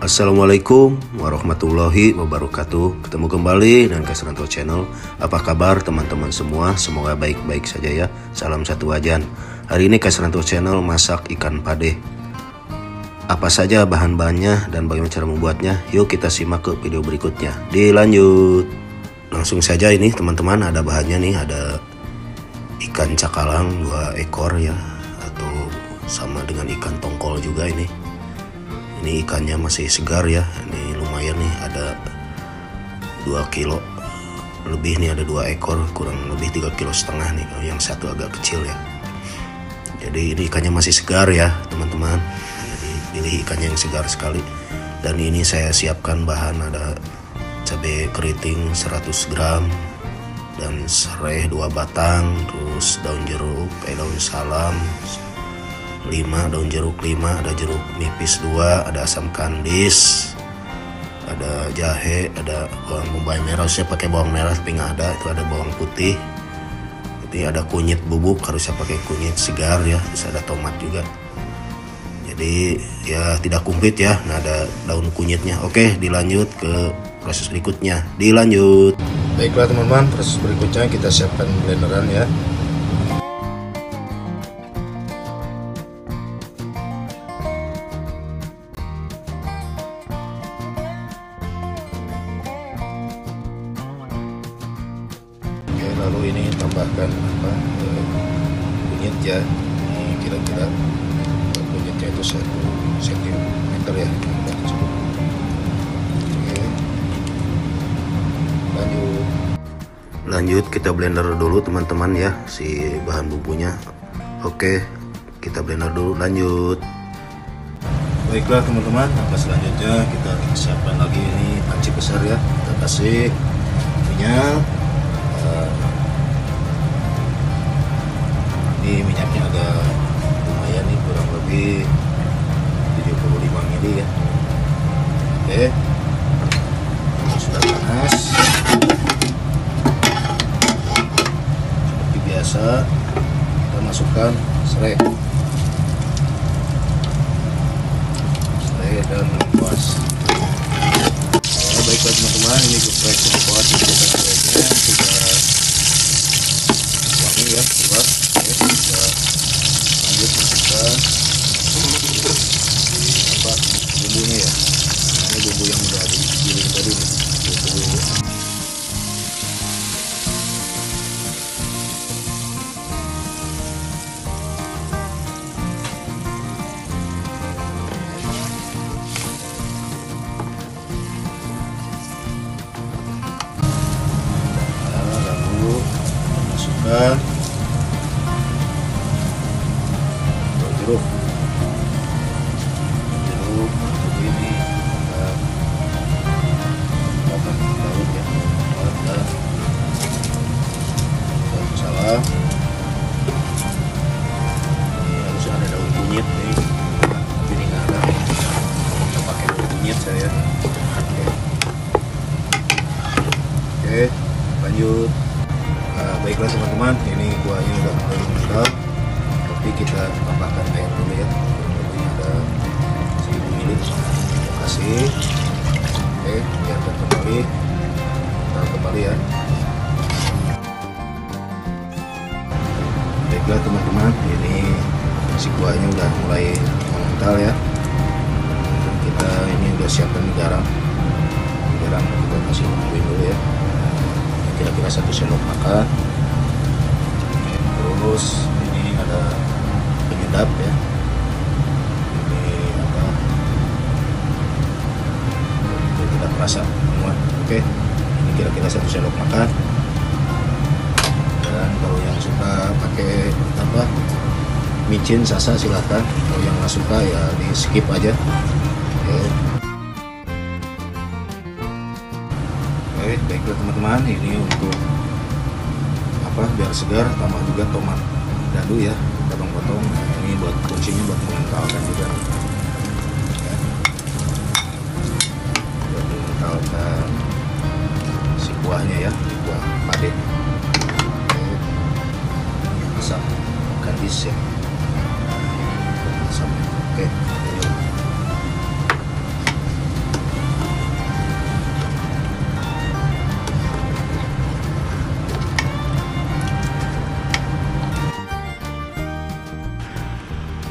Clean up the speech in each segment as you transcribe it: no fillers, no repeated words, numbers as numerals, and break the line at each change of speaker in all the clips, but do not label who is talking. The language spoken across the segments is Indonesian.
Assalamualaikum warahmatullahi wabarakatuh. Ketemu kembali dengan Kasranto Channel. Apa kabar teman-teman semua? Semoga baik-baik saja ya. Salam satu wajan. Hari ini Kasranto Channel masak ikan pade. Apa saja bahan-bahannya dan bagaimana cara membuatnya? Yuk kita simak ke video berikutnya. Dilanjut. Langsung saja ini teman-teman, ada bahannya nih. Ada ikan cakalang 2 ekor ya, atau sama dengan ikan tongkol juga ini. Ini ikannya masih segar ya, ini lumayan nih, ada 2 kilo lebih nih, ada 2 ekor, kurang lebih 3,5 kilo nih, yang satu agak kecil ya. Jadi ini ikannya masih segar ya teman-teman, jadi pilih ikannya yang segar sekali. Dan ini saya siapkan bahan, ada cabai keriting 100 gram dan serai 2 batang, terus daun jeruk, daun salam 5, daun jeruk 5, ada jeruk nipis 2, ada asam kandis, ada jahe, ada bawang bombay merah. Saya pakai bawang merah tapi nggak ada, itu ada bawang putih. Jadi ada kunyit bubuk, harus saya pakai kunyit segar ya, terus ada tomat juga. Jadi ya tidak kumplit ya. Nah, ada daun kunyitnya. Oke, dilanjut ke proses berikutnya. Dilanjut. Baiklah teman-teman, proses berikutnya kita siapkan blenderan ya. Lalu ini tambahkan kunyit ya, ini kira-kira kunyitnya itu 1 cm ya. Oke, lanjut kita blender dulu teman-teman ya, si bahan bumbunya. Oke, kita blender dulu, lanjut. Baiklah teman-teman, langkah selanjutnya kita siapkan lagi ini panci besar ya, kita kasih minyak. Ini minyaknya agak lumayan nih, kurang lebih 75 ml ya. Oke, ini sudah panas seperti biasa. Kita masukkan serai dan lengkuas. Baiklah teman-teman, ini geprek lengkuas kita serainya sudah wangi ya, keluar. Kita lanjut masukkan bumbunya ya. Ini bumbu yang udah digiling tadi nih, bumbu. Lalu masukkan jeruk ini, daun ya, dan salam. Ini harus ada daun kunyit nih, tapi ini nggak ada, kita pakai daun kunyit saya. Oke, lanjut. Baiklah teman-teman, ini kuahnya udah mulai mantap, tapi kita tambahkan air dulu ya. Ini ada 1000 ml, kita kasih. Oke, biarkan kembali, taruh kembali ya. Baiklah teman-teman, ini si kuahnya udah mulai mengental ya. Kita ini udah siapkan garam kita kasih bumbuin dulu ya, kira-kira 1 sendok makan. Terus ini ada penyedap ya, ini apa, tidak terasa semua. Oke, ini kira-kira 1 sendok makan. Dan kalau yang suka pakai apa, micin sasa silahkan, kalau yang nggak suka ya di skip aja. Oke, baiklah teman-teman, ini untuk apa, biar segar, tambah juga tomat dadu ya, potong-potong. Ini buat kuncinya, buat mengentalkan juga, ya. Buat mengentalkan si kuahnya ya, kuah pade. Asam kandis ya, asam. Oke,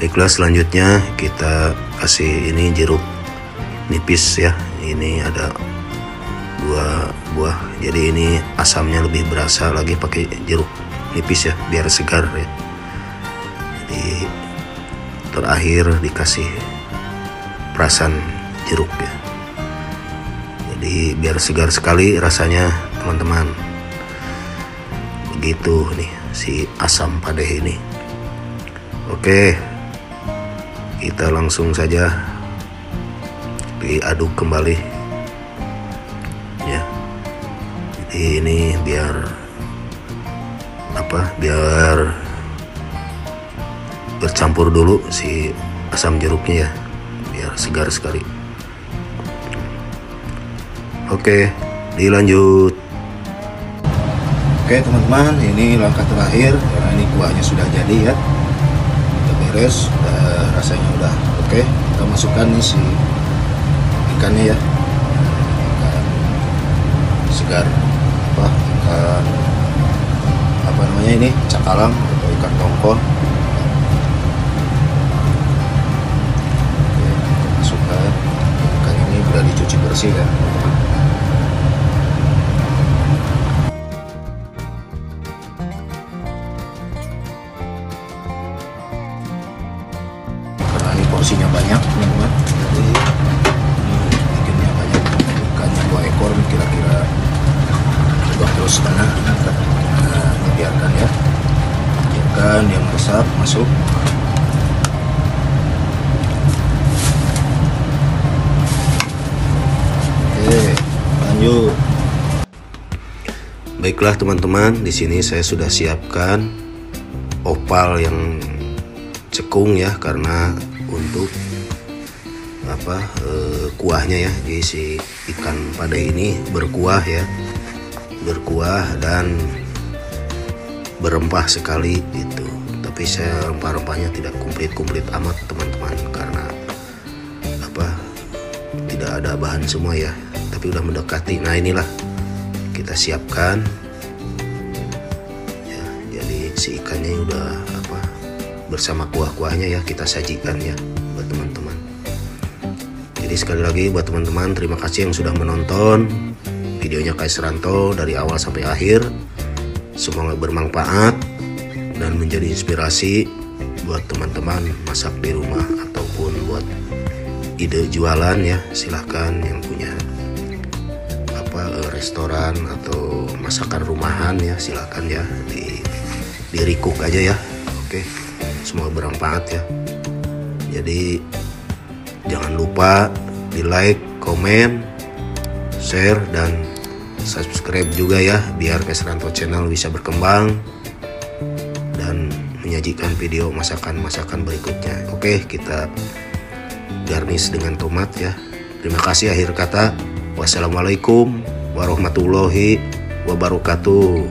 Baiklah, selanjutnya kita kasih ini jeruk nipis ya. Ini ada 2 buah, jadi ini asamnya lebih berasa lagi pakai jeruk nipis ya, biar segar ya. Jadi terakhir dikasih perasan jeruk ya, jadi biar segar sekali rasanya teman-teman. Begitu nih si asam padeh ini. Oke, kita langsung saja diaduk kembali ya. Jadi ini biar bercampur dulu si asam jeruknya ya, biar segar sekali. Oke, dilanjut. Oke teman-teman, ini langkah terakhir karena ini kuahnya sudah jadi ya, udah beres, rasanya udah oke. Kita masukkan nih si ikannya ya, ikan segar, ikan apa namanya ini, cakalang atau ikan tongkol. Oke, masukkan ikan ini udah dicuci bersih ya teman-teman. Karena ini porsinya banyak teman-teman, jadi bikinnya banyak, ikannya 2 ekor kira-kira 2,5 kg. Nah, biarkan ya, biarkan dia meresap masuk. Oke, lanjut. Baiklah teman-teman, di sini saya sudah siapkan opal yang cekung ya, karena untuk kuahnya ya. Jadi si ikan padeh ini berkuah ya, berkuah dan berempah sekali gitu. Tapi saya rempah-rempahnya tidak komplit amat teman-teman, karena tidak ada bahan semua ya, tapi udah mendekati. Nah inilah kita siapkan ya, jadi si ikannya udah bersama kuah-kuahnya ya, kita sajikan ya buat teman-teman. Jadi sekali lagi buat teman-teman, terima kasih yang sudah menonton videonya Kais Ranto dari awal sampai akhir. Semoga bermanfaat dan menjadi inspirasi buat teman-teman masak di rumah ataupun buat ide jualan ya. Silahkan yang punya restoran atau masakan rumahan ya, silahkan ya di recook aja ya. Oke, semoga bermanfaat ya. Jadi jangan lupa di like, komen, share, dan subscribe juga ya, biar Kais Ranto Channel bisa berkembang dan menyajikan video masakan-masakan berikutnya. Oke, kita garnish dengan tomat ya. Terima kasih, akhir kata wassalamualaikum warahmatullahi wabarakatuh.